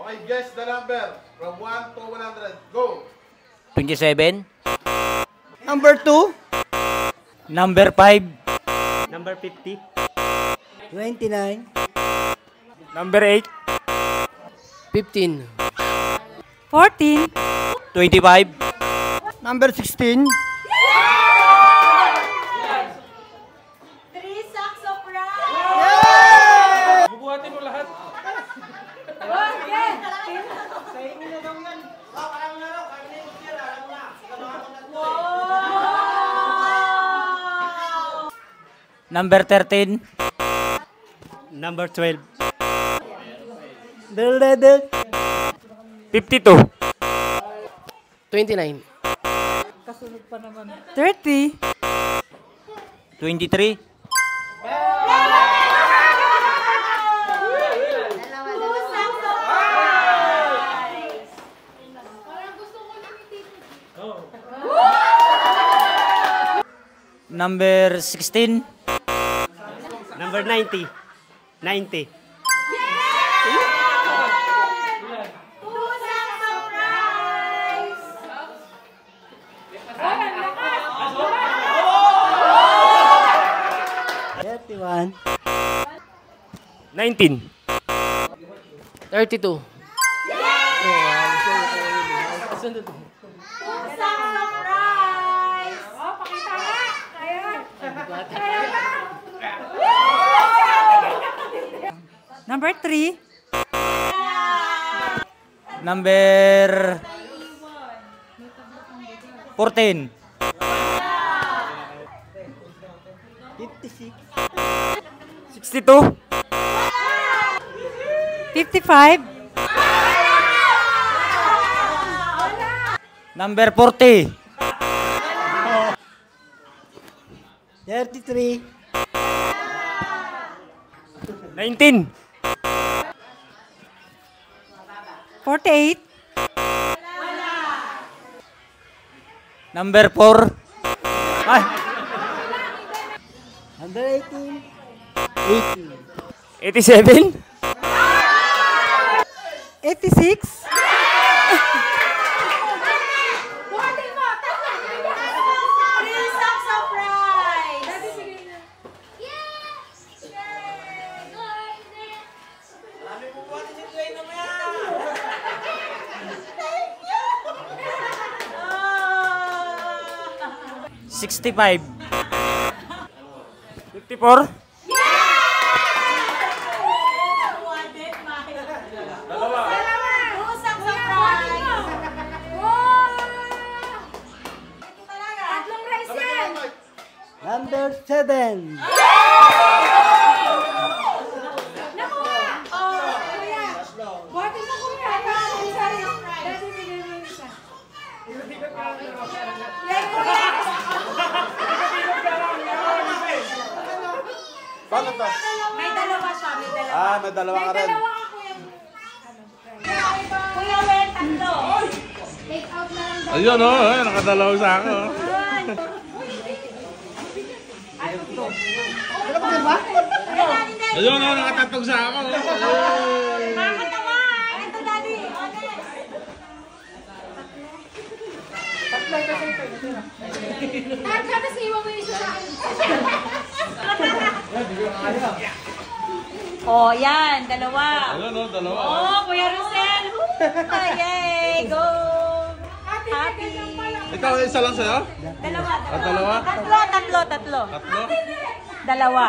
Okay, guess the number from 1 to 100. Go! 27. Number 2. Number 5. Number 50. 29. Number 8. 15. 14. 25. Number 16. 3 sacks of rice! Bubuhatin mo lahat. Number 13. Number 12. 52. 29. 30. 23. Number 16. Number 90. 90. One. 19. 32. Number 3. Number 14. 56. 62. 55. Number 40. 33. 19. 48. Number 4. Ay, Number 18. 18. 87. 86. 65. 54. Number 7. Paano to? May dalawa siya, may dalawa. Ah, may dalawa ka rin. Kuya, Wen, tatlo. Ayun oh, nakadalaw sa akin oh. Ayun oh, nakatatog sa ako. Nakakatawa. Ito, Daddy. Tapos iwan mo yung isa sa akin. Oh, yan. Dalawa. Ayun oh, dalawa. Oh, Kuya Rosel. Yay! Go! Happy! Ikaw, isa lang sa'yo? Dalawa. At dalawa? Tatlo. Tatlo? Dalawa.